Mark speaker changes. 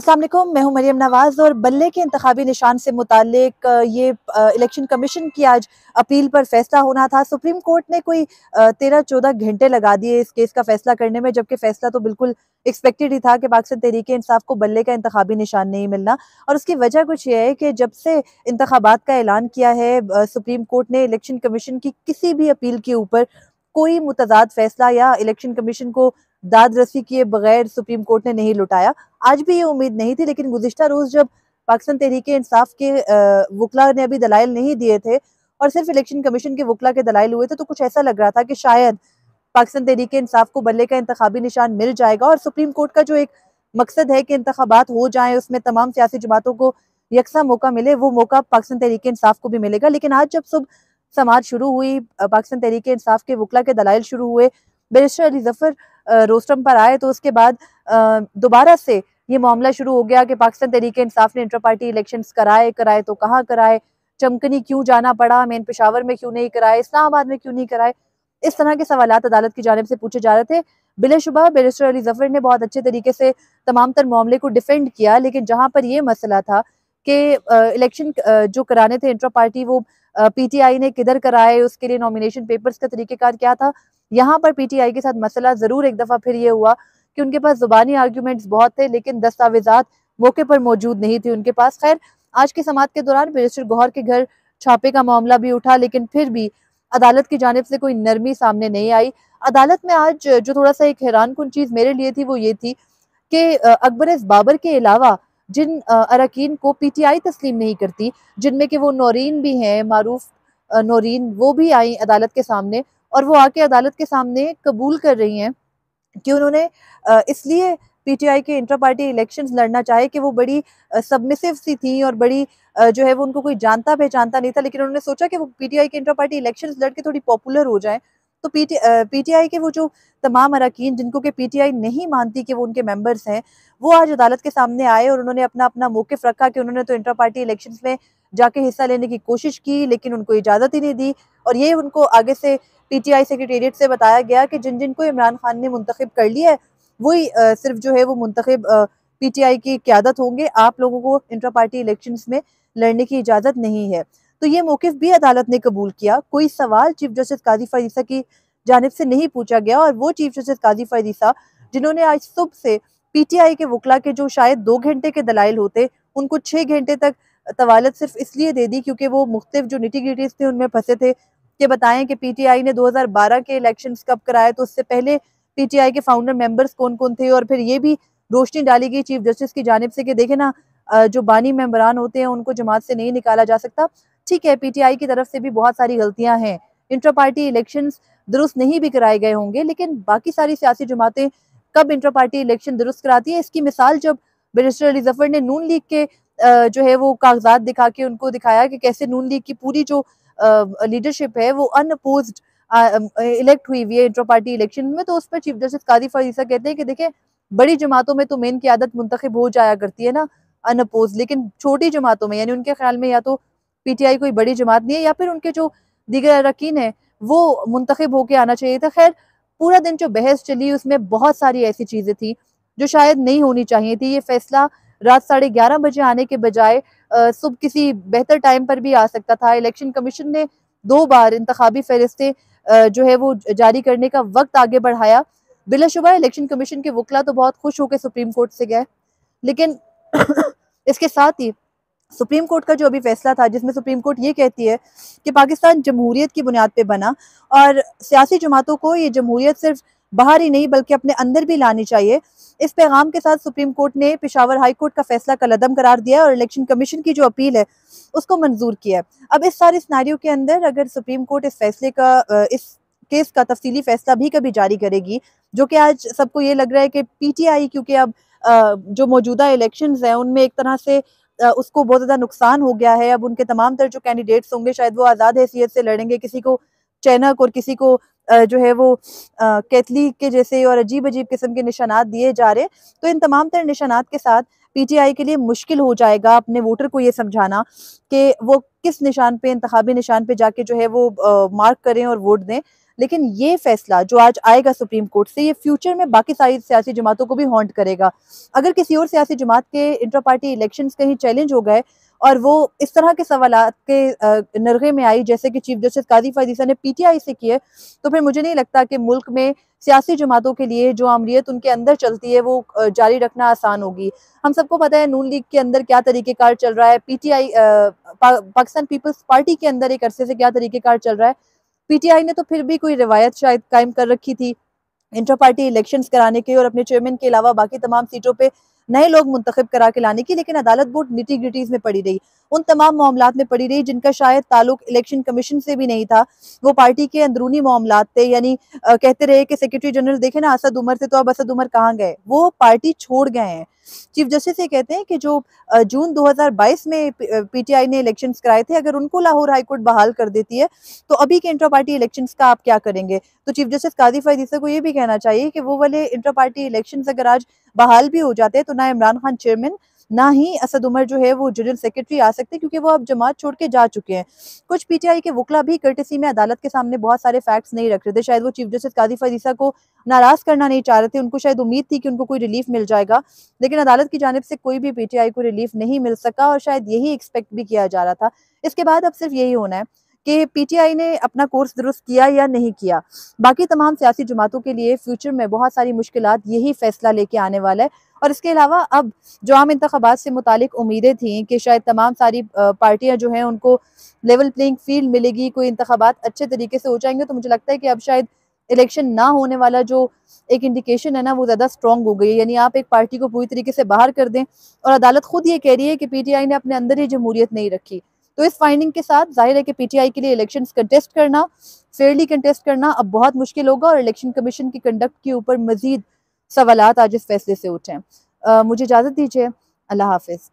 Speaker 1: अस्सलाम वालेकुम, मैं हूं मरियम नवाज और बल्ले के इंतखाबी निशान से मुतालिक ये इलेक्शन कमीशन की आज अपील पर फैसला होना था। सुप्रीम कोर्ट ने कोई 13-14 घंटे लगा दिए इस केस का फैसला करने में, जबकि फैसला तो बिल्कुल एक्सपेक्टेड ही था कि पाकिस्तान तहरीक इंसाफ को बल्ले का इंतखाबी निशान नहीं मिलना। और उसकी वजह कुछ ये है कि जब से इंतखाबात का ऐलान किया है सुप्रीम कोर्ट ने इलेक्शन कमीशन की किसी भी अपील के ऊपर कोई मुतजाद फैसला या इलेक्शन कमीशन को दाद रसी किए बगैर सुप्रीम कोर्ट ने नहीं लुटाया। आज भी ये उम्मीद नहीं थी, लेकिन गुज़िश्ता रोज़ जब पाकिस्तान तहरीक-ए-इंसाफ के वुकला ने अभी दलाइल नहीं दिए थे और सिर्फ इलेक्शन कमीशन के वुकला के दलाइल हुए थे, तो कुछ ऐसा लग रहा था कि शायद पाकिस्तान तहरीक-ए-इंसाफ को बल्ले का इंतखाबी निशान मिल जाएगा और सुप्रीम कोर्ट का जो एक मकसद है कि इंतखाबात हो जाएँ, उसमें तमाम सियासी जमातों को यकसा मौका मिले, वो मौका पाकिस्तान तहरीक-ए-इंसाफ को भी मिलेगा। लेकिन आज जब सुबह समाअत शुरू हुई, पाकिस्तान तहरीक-ए-इंसाफ के वुकला के दलाइल शुरू हुए, बैरिस्टर अली ज़फ़र रोस्टम पर आए, तो उसके बाद दोबारा से ये मामला शुरू हो गया कि पाकिस्तान तहरीक-ए-इंसाफ ने इंटर पार्टी इलेक्शंस कराए तो कहाँ कराए, चमकनी क्यों जाना पड़ा, मेन पेशावर में क्यों नहीं कराए, इस्लामाबाद में क्यों नहीं कराए। इस तरह के सवालात अदालत की जानिब से पूछे जा रहे थे। बिलाशुबा बैरिस्टर अली ज़फ़र ने बहुत अच्छे तरीके से तमाम तर मामले को डिफेंड किया, लेकिन जहाँ पर ये मसला था कि इलेक्शन जो कराने थे इंटर पार्टी, वो पीटीआई ने किधर कराए, उसके लिए नॉमिनेशन पेपर्स का तरीक़ेकार क्या था। यहाँ पर पीटीआई के साथ मसला ज़रूर एक दफ़ा फिर ये हुआ कि उनके पास ज़ुबानी आर्ग्यूमेंट्स बहुत थे, लेकिन दस्तावेज़ात मौके पर मौजूद नहीं थी उनके पास। खैर, आज की समाअत के दौरान बैरिस्टर गौहर के घर छापे का मामला भी उठा, लेकिन फिर भी अदालत की जानिब से कोई नरमी सामने नहीं आई। अदालत में आज जो थोड़ा-सा एक हैरानकुन चीज़ मेरे लिए थी, वो ये थी कि अकबर बाबर के अलावा जिन अरकान को पीटीआई तस्लीम नहीं करती, जिनमें कि वो नौरीन भी हैं, मारूफ नौरीन, वो भी आई अदालत के सामने और वो आके अदालत के सामने कबूल कर रही हैं कि उन्होंने इसलिए पीटीआई के इंटर पार्टी इलेक्शंस लड़ना चाहे कि वो बड़ी सबमिसिव सी थी और बड़ी जो है वो उनको कोई जानता पहचानता नहीं था, लेकिन उन्होंने सोचा कि वो पीटीआई के इंटर पार्टी इलेक्शंस लड़ के थोड़ी पॉपुलर हो जाएं। तो पीटीआई के वो जो तमाम अरकान जिनको कि पीटीआई नहीं मानती कि वो उनके मेंबर्स हैं, वो आज अदालत के सामने आए और उन्होंने अपना अपना मौक़िफ़ रखा कि उन्होंने तो इंटर पार्टी इलेक्शंस में जाके हिस्सा लेने की कोशिश की, लेकिन उनको इजाज़त ही नहीं दी। और ये उनको आगे से पीटीआई सेक्रेटेरिएट से बताया गया कि जिन-जिन को इमरान खान ने मुंतखब कर लिया है, वही सिर्फ जो है वो मुंतखब पीटीआई की क़यादत होंगे, आप लोगों को इंटर पार्टी इलेक्शंस में लड़ने की इजाज़त नहीं है। तो ये मौक़िफ़ भी अदालत ने कबूल किया। कोई सवाल चीफ जस्टिस काज़ी फ़ायज़ ईसा की जानिब से नहीं पूछा गया और वो चीफ जस्टिस काज़ी फ़ायज़ ईसा जिन्होंने आज सुबह से पीटीआई के वुकला के जो शायद 2 घंटे के दलाइल होते, उनको 6 घंटे तक तवालत सिर्फ इसलिए दे दी क्योंकि वो मुख्तलिफ जो निटी-ग्रिटीज़ थे उनमें फँसे थे कि बताएं कि पीटीआई ने 2012 के इलेक्शंस कब कराए, तो उससे पहले पीटीआई के फाउंडर मेंबर्स कौन-कौन थे। और फिर ये भी रोशनी डाली गई चीफ जस्टिस की जानिब से कि देखें ना, जो बानी मेंबरान होते हैं उनको जमात से नहीं निकाला जा सकता। ठीक है, पीटीआई की तरफ से भी बहुत सारी गलतियां हैं, इंटर पार्टी इलेक्शंस दुरुस्त नहीं भी कराए गए होंगे, लेकिन बाकी सारी सियासी जमातें कब इंटर पार्टी इलेक्शन दुरुस्त कराती है, इसकी मिसाल जब बैरिस्टर अली ज़फ़र ने नून लीग के जो है वो कागजात दिखा के उनको दिखाया कि कैसे नून लीग की पूरी जो लीडरशिप है वो अनअपोज्ड इलेक्ट हुई है इंटर पार्टी इलेक्शन में, तो उस पर चीफ जस्टिस काज़ी फ़ायज़ ईसा कहते हैं कि देखिए, बड़ी जमातों में तो मेन क़यादत मुंतखब हो जाया करती है ना अनअपोज्ड, लेकिन छोटी जमातों में, यानी उनके ख्याल में या तो पीटीआई कोई बड़ी जमात नहीं है या फिर उनके जो दीगर अरकान हैं वो मुंतखब होके आना चाहिए था। खैर, पूरा दिन जो बहस चली उसमें बहुत सारी ऐसी चीज़ें थी जो शायद नहीं होनी चाहिए थी। ये फैसला रात 11:30 बजे आने के बजाय सुबह किसी बेहतर टाइम पर भी आ सकता था। इलेक्शन कमीशन ने 2 बार इंतखाबी फ़हरिस्तें जो है वो जारी करने का वक्त आगे बढ़ाया। बिलाशुबा इलेक्शन कमीशन के वुकला तो बहुत खुश होकर सुप्रीम कोर्ट से गए, लेकिन इसके साथ ही सुप्रीम कोर्ट का जो अभी फैसला था, जिसमें सुप्रीम कोर्ट ये कहती है कि पाकिस्तान जमहूरियत की बुनियाद पे बना और सियासी जमातों को ये जमहूरियत सिर्फ बाहर ही नहीं बल्कि अपने अंदर भी लानी चाहिए। इस पैगाम के साथ सुप्रीम कोर्ट ने पेशावर हाई कोर्ट का फैसला कलअदम करार दिया और इलेक्शन कमीशन की जो अपील है उसको मंजूर किया है। अब इस सारे सिनेरियो के अंदर अगर सुप्रीम कोर्ट इस फैसले का इस केस का तफसीली फैसला भी कभी जारी करेगी, जो कि आज सबको ये लग रहा है कि पीटीआई क्योंकि अब जो मौजूदा इलेक्शंस हैं उनमें एक तरह से उसको बहुत ज़्यादा नुकसान हो गया है। अब उनके तमाम तर जो कैंडिडेट्स होंगे शायद वो आज़ाद हैसियत से लड़ेंगे, किसी को चैनक और किसी को जो है वो कैथलिक के जैसे और अजीब-अजीब किस्म के निशानात दिए जा रहे हैं। तो इन तमाम तर निशानात के साथ पीटीआई के लिए मुश्किल हो जाएगा अपने वोटर को ये समझाना कि वो किस निशान पे, इंतखाबी निशान पे जाके जो है वो मार्क करें और वोट दें। लेकिन ये फैसला जो आज आएगा सुप्रीम कोर्ट से, ये फ्यूचर में बाकी सारी सियासी जमातों को भी हॉन्ट करेगा। अगर किसी और सियासी जमात के इंटर पार्टी इलेक्शंस कहीं चैलेंज हो गए और वो इस तरह के सवालात के नरगे में आई, जैसे कि चीफ जस्टिस काजी फैज़ ईसा ने पीटीआई से किए, तो फिर मुझे नहीं लगता कि मुल्क में सियासी जमातों के लिए जो अमलीयत उनके अंदर चलती है वो जारी रखना आसान होगी। हम सबको पता है नून लीग के अंदर क्या तरीक़ेकार चल रहा है, पीटीआई पाकिस्तान पीपल्स पार्टी के अंदर एक अरसे से क्या तरीक़ेकार चल रहा है। पीटीआई ने तो फिर भी कोई रिवायत शायद कायम कर रखी थी इंटर पार्टी इलेक्शंस कराने के और अपने चेयरमैन के अलावा बाकी तमाम सीटों पे नए लोग मुंतखब करा के लाने की, लेकिन अदालत बोर्ड निटी ग्रिटीज में पड़ी रही, उन तमाम मामलात में पड़ी रही जिनका शायद ताल्लुक इलेक्शन कमीशन से भी नहीं था। वो पार्टी के अंदरूनी मामलात थे, यानी कहते रहे कि सेक्रेटरी जनरल देखे ना असद उमर थे, तो अब असद उमर कहाँ गए, वो पार्टी छोड़ गए हैं। चीफ जस्टिस ये कहते हैं कि जो जून 2022 में पीटीआई ने इलेक्शंस कराए थे, अगर उनको लाहौर हाईकोर्ट बहाल कर देती है तो अभी के इंटर पार्टी इलेक्शंस का आप क्या करेंगे। तो चीफ जस्टिस काजी फैज़ ईसा को ये भी कहना चाहिए कि वो वाले इंटर पार्टी इलेक्शंस अगर आज बहाल भी हो जाते हैं तो ना इमरान खान चेयरमैन, ना ही असद उमर जो है वो जनरल सेक्रेटरी आ सकते, क्योंकि वो अब जमात छोड़ के जा चुके हैं। कुछ पीटीआई के वकला भी कर्टेसी में अदालत के सामने बहुत सारे फैक्ट्स नहीं रख रहे थे, शायद वो चीफ जस्टिस काजी फैज़ ईसा को नाराज करना नहीं चाह रहे थे, उनको शायद उम्मीद थी कि उनको कोई रिलीफ मिल जाएगा, लेकिन अदालत की जानिब से कोई भी पीटीआई को रिलीफ नहीं मिल सका और शायद यही एक्सपेक्ट भी किया जा रहा था। इसके बाद अब सिर्फ यही होना है कि पीटीआई ने अपना कोर्स दुरुस्त किया या नहीं किया। बाकी तमाम सियासी जमातों के लिए फ्यूचर में बहुत सारी मुश्किलात यही फैसला लेके आने वाला है। और इसके अलावा अब जो आम इंतखाबात से मुतालिक उम्मीदें थी कि शायद तमाम सारी पार्टियां जो हैं उनको लेवल प्लेइंग फील्ड मिलेगी, कोई इंतखाबात अच्छे तरीके से हो जाएंगे, तो मुझे लगता है कि अब शायद इलेक्शन ना होने वाला जो एक इंडिकेशन है ना, वो ज़्यादा स्ट्रॉन्ग हो गई है। यानी आप एक पार्टी को पूरी तरीके से बाहर कर दें और अदालत खुद ये कह रही है कि पीटीआई ने अपने अंदर ही जमहूरियत नहीं रखी। तो इस फाइंडिंग के साथ जाहिर है कि पीटीआई के लिए इलेक्शंस कंटेस्ट करना, फेयरली कंटेस्ट करना अब बहुत मुश्किल होगा और इलेक्शन कमीशन की कंडक्ट के ऊपर मजीद सवालात आज इस फैसले से उठे हैं। मुझे इजाज़त दीजिए। अल्लाह हाफिज़।